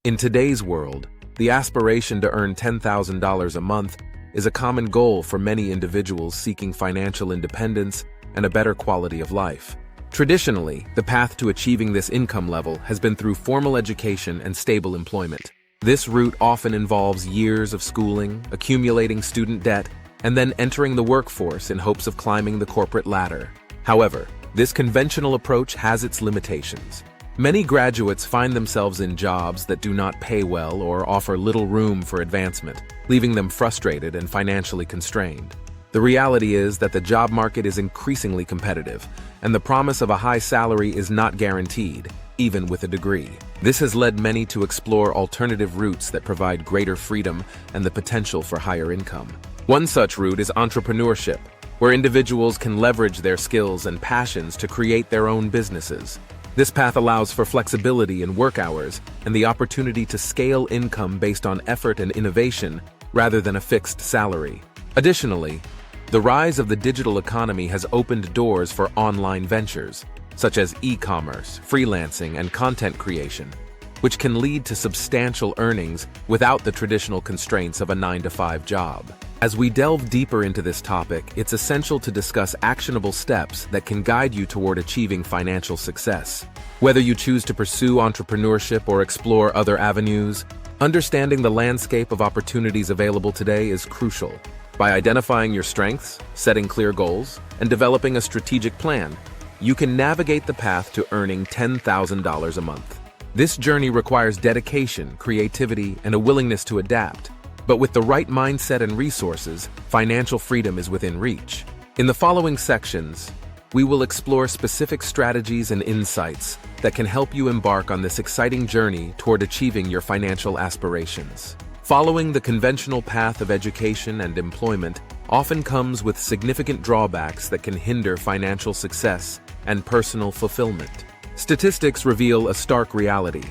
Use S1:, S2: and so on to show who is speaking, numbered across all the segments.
S1: In today's world, the aspiration to earn $10,000 a month is a common goal for many individuals seeking financial independence and a better quality of life. Traditionally, the path to achieving this income level has been through formal education and stable employment. This route often involves years of schooling, accumulating student debt, and then entering the workforce in hopes of climbing the corporate ladder. However, this conventional approach has its limitations. Many graduates find themselves in jobs that do not pay well or offer little room for advancement, leaving them frustrated and financially constrained. The reality is that the job market is increasingly competitive, and the promise of a high salary is not guaranteed, even with a degree. This has led many to explore alternative routes that provide greater freedom and the potential for higher income. One such route is entrepreneurship, where individuals can leverage their skills and passions to create their own businesses. This path allows for flexibility in work hours and the opportunity to scale income based on effort and innovation rather than a fixed salary. Additionally, the rise of the digital economy has opened doors for online ventures, such as e-commerce, freelancing, and content creation, which can lead to substantial earnings without the traditional constraints of a 9-to-5 job. As we delve deeper into this topic, it's essential to discuss actionable steps that can guide you toward achieving financial success. Whether you choose to pursue entrepreneurship or explore other avenues, understanding the landscape of opportunities available today is crucial. By identifying your strengths, setting clear goals, and developing a strategic plan, you can navigate the path to earning $10,000 a month. This journey requires dedication, creativity, and a willingness to adapt. But with the right mindset and resources, financial freedom is within reach. In the following sections, we will explore specific strategies and insights that can help you embark on this exciting journey toward achieving your financial aspirations. Following the conventional path of education and employment often comes with significant drawbacks that can hinder financial success and personal fulfillment. Statistics reveal a stark reality.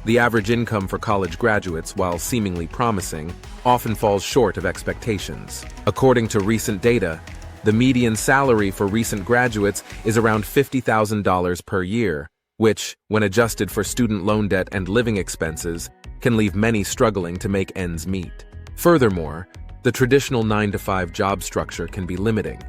S1: The average income for college graduates, while seemingly promising, often falls short of expectations. According to recent data, the median salary for recent graduates is around $50,000 per year, which, when adjusted for student loan debt and living expenses, can leave many struggling to make ends meet. Furthermore, the traditional 9-to-5 job structure can be limiting,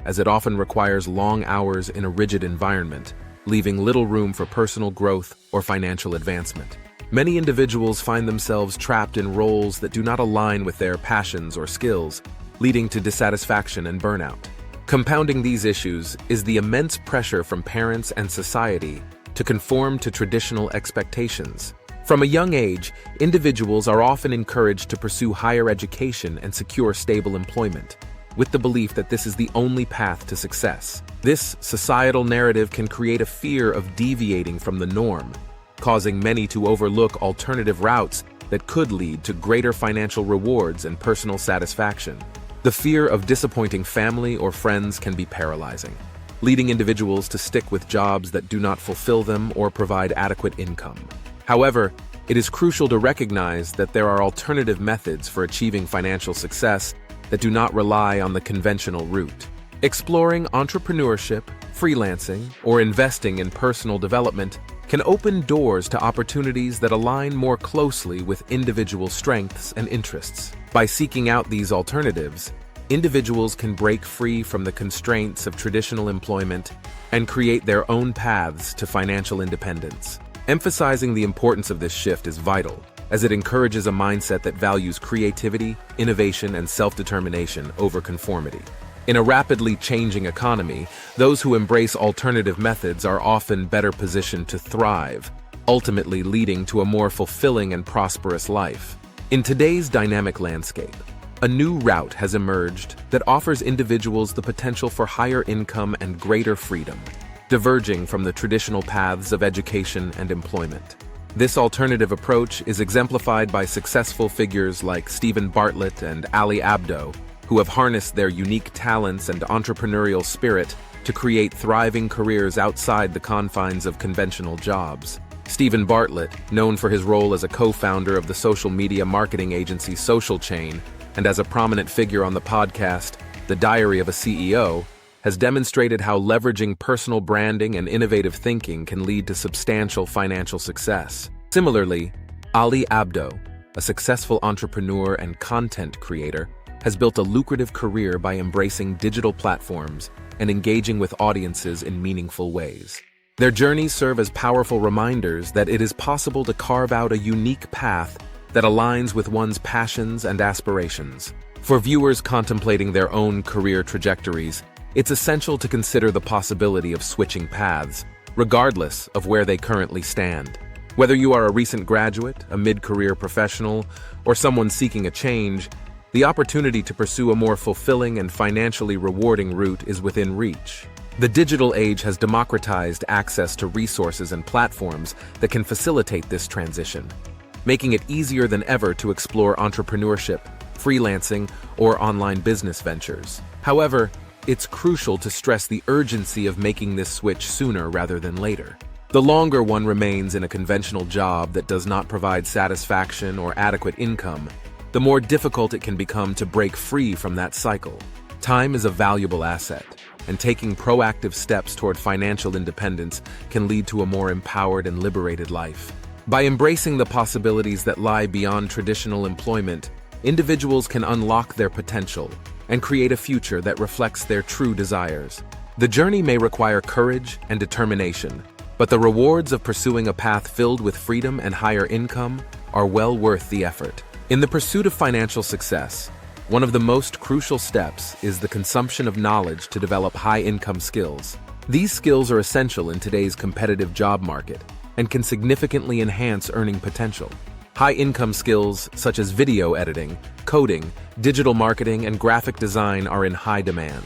S1: as it often requires long hours in a rigid environment, leaving little room for personal growth or financial advancement. Many individuals find themselves trapped in roles that do not align with their passions or skills, leading to dissatisfaction and burnout. Compounding these issues is the immense pressure from parents and society to conform to traditional expectations. From a young age, individuals are often encouraged to pursue higher education and secure stable employment, with the belief that this is the only path to success. This societal narrative can create a fear of deviating from the norm, causing many to overlook alternative routes that could lead to greater financial rewards and personal satisfaction. The fear of disappointing family or friends can be paralyzing, leading individuals to stick with jobs that do not fulfill them or provide adequate income. However, it is crucial to recognize that there are alternative methods for achieving financial success that do not rely on the conventional route. Exploring entrepreneurship, freelancing, or investing in personal development can open doors to opportunities that align more closely with individual strengths and interests. By seeking out these alternatives, individuals can break free from the constraints of traditional employment and create their own paths to financial independence. Emphasizing the importance of this shift is vital, as it encourages a mindset that values creativity, innovation, and self-determination over conformity. In a rapidly changing economy, those who embrace alternative methods are often better positioned to thrive, ultimately leading to a more fulfilling and prosperous life. In today's dynamic landscape, a new route has emerged that offers individuals the potential for higher income and greater freedom, diverging from the traditional paths of education and employment. This alternative approach is exemplified by successful figures like Stephen Bartlett and Ali Abdo, who have harnessed their unique talents and entrepreneurial spirit to create thriving careers outside the confines of conventional jobs. Stephen Bartlett, known for his role as a co-founder of the social media marketing agency Social Chain and as a prominent figure on the podcast, The Diary of a CEO, has demonstrated how leveraging personal branding and innovative thinking can lead to substantial financial success. Similarly, Ali Abdo, a successful entrepreneur and content creator, has built a lucrative career by embracing digital platforms and engaging with audiences in meaningful ways. Their journeys serve as powerful reminders that it is possible to carve out a unique path that aligns with one's passions and aspirations. For viewers contemplating their own career trajectories, it's essential to consider the possibility of switching paths, regardless of where they currently stand. Whether you are a recent graduate, a mid-career professional, or someone seeking a change, the opportunity to pursue a more fulfilling and financially rewarding route is within reach. The digital age has democratized access to resources and platforms that can facilitate this transition, making it easier than ever to explore entrepreneurship, freelancing, or online business ventures. However, it's crucial to stress the urgency of making this switch sooner rather than later. The longer one remains in a conventional job that does not provide satisfaction or adequate income, the more difficult it can become to break free from that cycle. Time is a valuable asset, and taking proactive steps toward financial independence can lead to a more empowered and liberated life. By embracing the possibilities that lie beyond traditional employment, individuals can unlock their potential and create a future that reflects their true desires. The journey may require courage and determination, but the rewards of pursuing a path filled with freedom and higher income are well worth the effort. In the pursuit of financial success, one of the most crucial steps is the consumption of knowledge to develop high-income skills. These skills are essential in today's competitive job market and can significantly enhance earning potential. High-income skills such as video editing, coding, digital marketing, and graphic design are in high demand,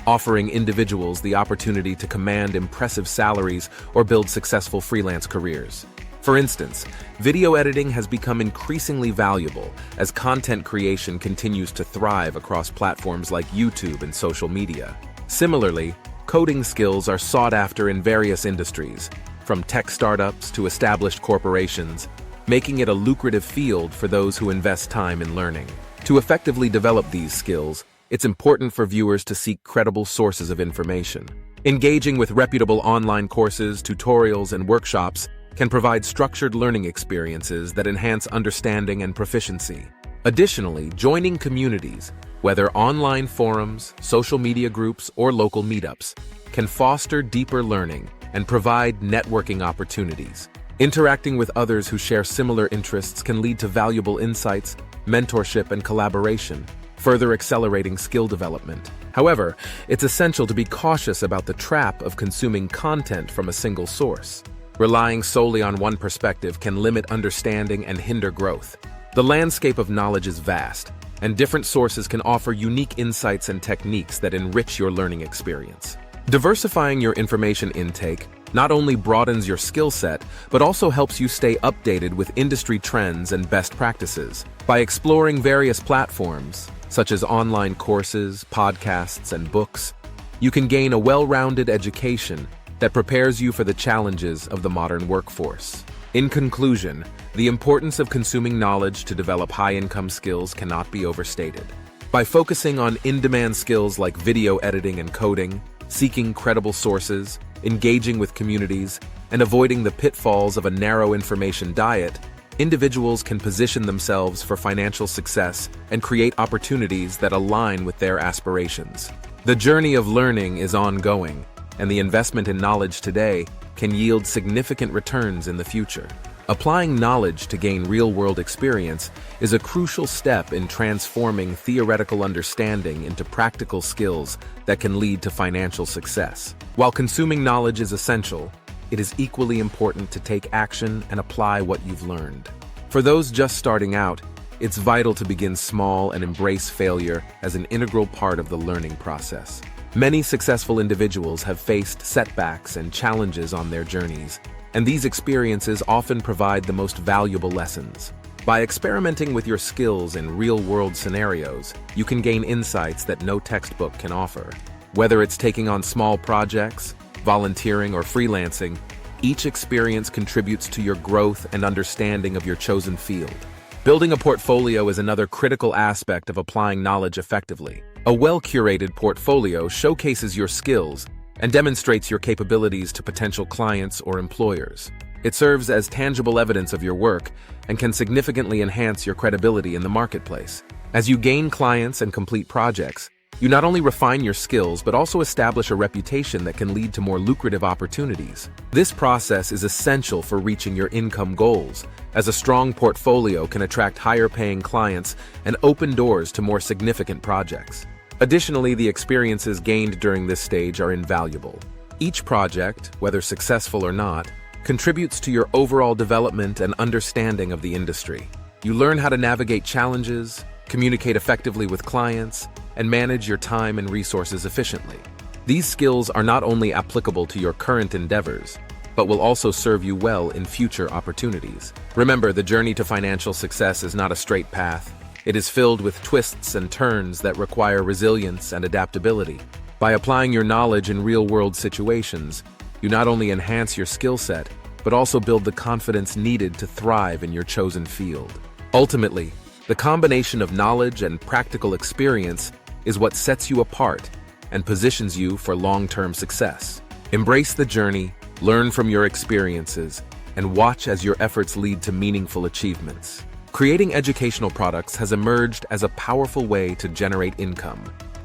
S1: offering individuals the opportunity to command impressive salaries or build successful freelance careers. For instance, video editing has become increasingly valuable as content creation continues to thrive across platforms like YouTube and social media. Similarly, coding skills are sought after in various industries, from tech startups to established corporations, making it a lucrative field for those who invest time in learning. To effectively develop these skills, it's important for viewers to seek credible sources of information. Engaging with reputable online courses, tutorials, and workshops can provide structured learning experiences that enhance understanding and proficiency. Additionally, joining communities, whether online forums, social media groups, or local meetups, can foster deeper learning and provide networking opportunities. Interacting with others who share similar interests can lead to valuable insights, mentorship, and collaboration, further accelerating skill development. However, it's essential to be cautious about the trap of consuming content from a single source. Relying solely on one perspective can limit understanding and hinder growth. The landscape of knowledge is vast, and different sources can offer unique insights and techniques that enrich your learning experience. Diversifying your information intake not only broadens your skill set, but also helps you stay updated with industry trends and best practices. By exploring various platforms, such as online courses, podcasts, and books, you can gain a well-rounded education that prepares you for the challenges of the modern workforce. In conclusion, the importance of consuming knowledge to develop high-income skills cannot be overstated. By focusing on in-demand skills like video editing and coding, seeking credible sources, engaging with communities, and avoiding the pitfalls of a narrow information diet, individuals can position themselves for financial success and create opportunities that align with their aspirations. The journey of learning is ongoing, and the investment in knowledge today can yield significant returns in the future. Applying knowledge to gain real-world experience is a crucial step in transforming theoretical understanding into practical skills that can lead to financial success. While consuming knowledge is essential, it is equally important to take action and apply what you've learned. For those just starting out, it's vital to begin small and embrace failure as an integral part of the learning process. Many successful individuals have faced setbacks and challenges on their journeys, and these experiences often provide the most valuable lessons. By experimenting with your skills in real-world scenarios, you can gain insights that no textbook can offer. Whether it's taking on small projects, volunteering, or freelancing, each experience contributes to your growth and understanding of your chosen field. Building a portfolio is another critical aspect of applying knowledge effectively. A well-curated portfolio showcases your skills and demonstrates your capabilities to potential clients or employers. It serves as tangible evidence of your work and can significantly enhance your credibility in the marketplace. As you gain clients and complete projects, you not only refine your skills but also establish a reputation that can lead to more lucrative opportunities. This process is essential for reaching your income goals, as a strong portfolio can attract higher-paying clients and open doors to more significant projects. Additionally, the experiences gained during this stage are invaluable. Each project, whether successful or not, contributes to your overall development and understanding of the industry. You learn how to navigate challenges, communicate effectively with clients, and manage your time and resources efficiently. These skills are not only applicable to your current endeavors, but will also serve you well in future opportunities. Remember, the journey to financial success is not a straight path. It is filled with twists and turns that require resilience and adaptability. By applying your knowledge in real-world situations, you not only enhance your skill set, but also build the confidence needed to thrive in your chosen field. Ultimately, the combination of knowledge and practical experience is what sets you apart and positions you for long-term success. Embrace the journey, learn from your experiences, and watch as your efforts lead to meaningful achievements. Creating educational products has emerged as a powerful way to generate income,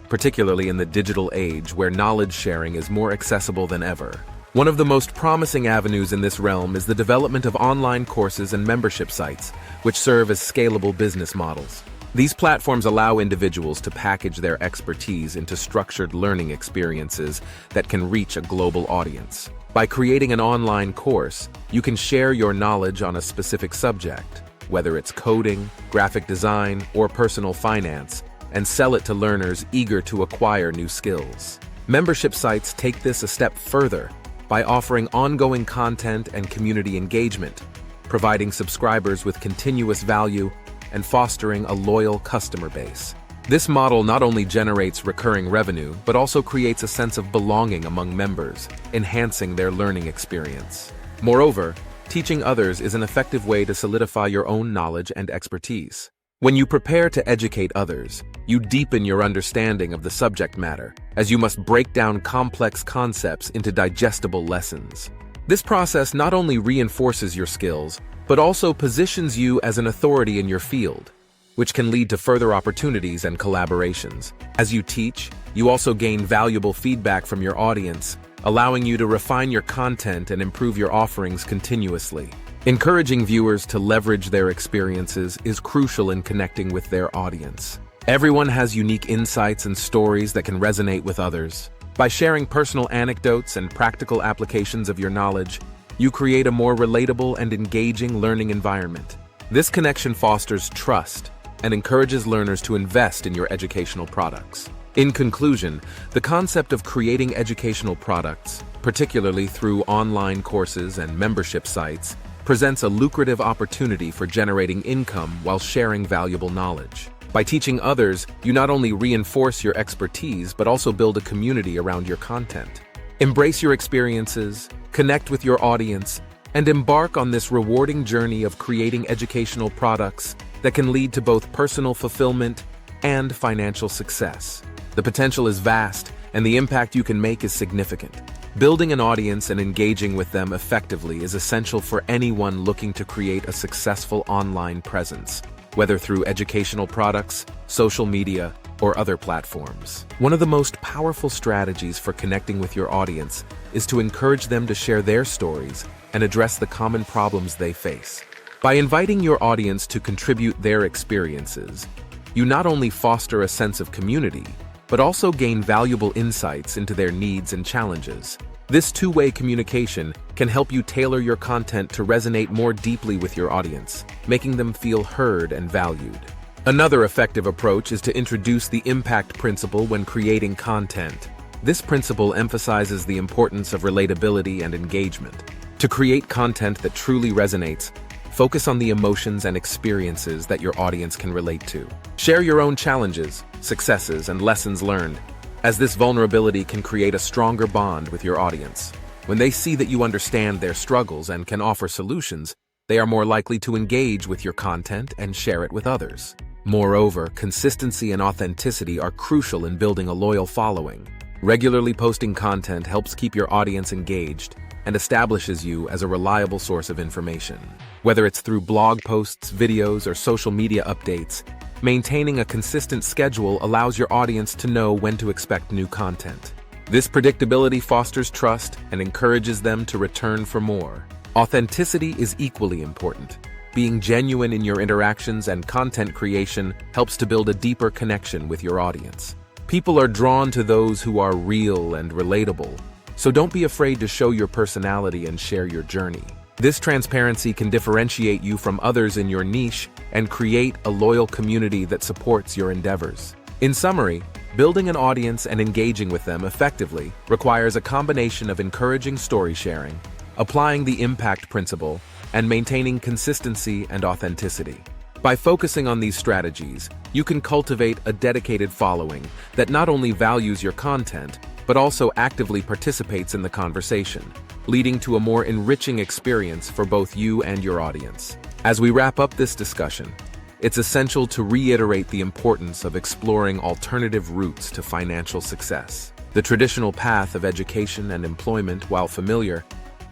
S1: particularly in the digital age where knowledge sharing is more accessible than ever. One of the most promising avenues in this realm is the development of online courses and membership sites, which serve as scalable business models. These platforms allow individuals to package their expertise into structured learning experiences that can reach a global audience. By creating an online course, you can share your knowledge on a specific subject, whether it's coding, graphic design, or personal finance, and sell it to learners eager to acquire new skills. Membership sites take this a step further by offering ongoing content and community engagement, providing subscribers with continuous value and fostering a loyal customer base. This model not only generates recurring revenue, but also creates a sense of belonging among members, enhancing their learning experience. Moreover, teaching others is an effective way to solidify your own knowledge and expertise. When you prepare to educate others, you deepen your understanding of the subject matter, as you must break down complex concepts into digestible lessons. This process not only reinforces your skills, but also positions you as an authority in your field, which can lead to further opportunities and collaborations. As you teach, you also gain valuable feedback from your audience, allowing you to refine your content and improve your offerings continuously. Encouraging viewers to leverage their experiences is crucial in connecting with their audience. Everyone has unique insights and stories that can resonate with others. By sharing personal anecdotes and practical applications of your knowledge, you create a more relatable and engaging learning environment. This connection fosters trust and encourages learners to invest in your educational products. In conclusion, the concept of creating educational products, particularly through online courses and membership sites, presents a lucrative opportunity for generating income while sharing valuable knowledge. By teaching others, you not only reinforce your expertise, but also build a community around your content. Embrace your experiences, connect with your audience, and embark on this rewarding journey of creating educational products that can lead to both personal fulfillment and financial success. The potential is vast, and the impact you can make is significant. Building an audience and engaging with them effectively is essential for anyone looking to create a successful online presence, whether through educational products, social media, or other platforms. One of the most powerful strategies for connecting with your audience is to encourage them to share their stories and address the common problems they face. By inviting your audience to contribute their experiences, you not only foster a sense of community, but also gain valuable insights into their needs and challenges. This two-way communication can help you tailor your content to resonate more deeply with your audience, making them feel heard and valued. Another effective approach is to introduce the impact principle when creating content. This principle emphasizes the importance of relatability and engagement. To create content that truly resonates, focus on the emotions and experiences that your audience can relate to. Share your own challenges, successes, and lessons learned, as this vulnerability can create a stronger bond with your audience. When they see that you understand their struggles and can offer solutions, they are more likely to engage with your content and share it with others. Moreover, consistency and authenticity are crucial in building a loyal following. Regularly posting content helps keep your audience engaged, and establishes you as a reliable source of information. Whether it's through blog posts, videos, or social media updates, maintaining a consistent schedule allows your audience to know when to expect new content. This predictability fosters trust and encourages them to return for more. Authenticity is equally important. Being genuine in your interactions and content creation helps to build a deeper connection with your audience. People are drawn to those who are real and relatable, so don't be afraid to show your personality and share your journey. This transparency can differentiate you from others in your niche and create a loyal community that supports your endeavors. In summary, building an audience and engaging with them effectively requires a combination of encouraging story sharing, applying the impact principle, and maintaining consistency and authenticity. By focusing on these strategies, you can cultivate a dedicated following that not only values your content, but also actively participates in the conversation, leading to a more enriching experience for both you and your audience. As we wrap up this discussion, it's essential to reiterate the importance of exploring alternative routes to financial success. The traditional path of education and employment, while familiar,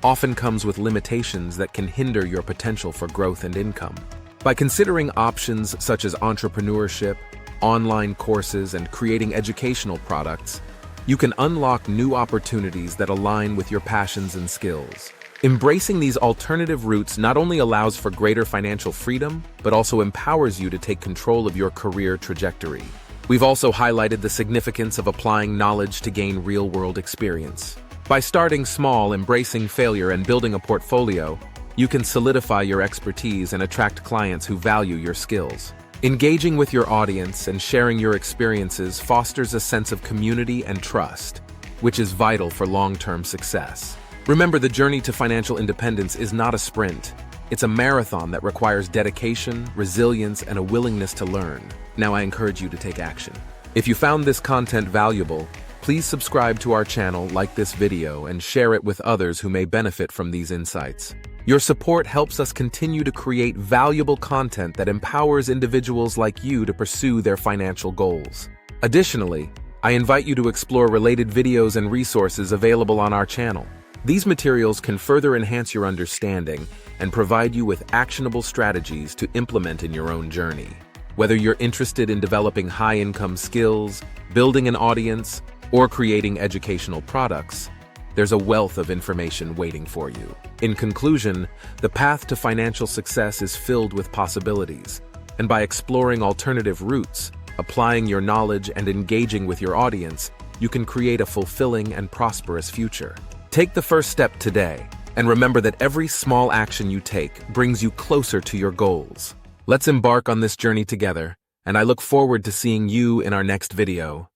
S1: often comes with limitations that can hinder your potential for growth and income. By considering options such as entrepreneurship, online courses, and creating educational products, you can unlock new opportunities that align with your passions and skills. Embracing these alternative routes not only allows for greater financial freedom, but also empowers you to take control of your career trajectory. We've also highlighted the significance of applying knowledge to gain real-world experience. By starting small, embracing failure, and building a portfolio, you can solidify your expertise and attract clients who value your skills. Engaging with your audience and sharing your experiences fosters a sense of community and trust, which is vital for long-term success. Remember, the journey to financial independence is not a sprint. It's a marathon that requires dedication, resilience, and a willingness to learn. Now I encourage you to take action. If you found this content valuable, please subscribe to our channel, like this video, and share it with others who may benefit from these insights. Your support helps us continue to create valuable content that empowers individuals like you to pursue their financial goals. Additionally, I invite you to explore related videos and resources available on our channel. These materials can further enhance your understanding and provide you with actionable strategies to implement in your own journey. Whether you're interested in developing high-income skills, building an audience, or creating educational products, there's a wealth of information waiting for you. In conclusion, the path to financial success is filled with possibilities, and by exploring alternative routes, applying your knowledge, and engaging with your audience, you can create a fulfilling and prosperous future. Take the first step today, and remember that every small action you take brings you closer to your goals. Let's embark on this journey together, and I look forward to seeing you in our next video.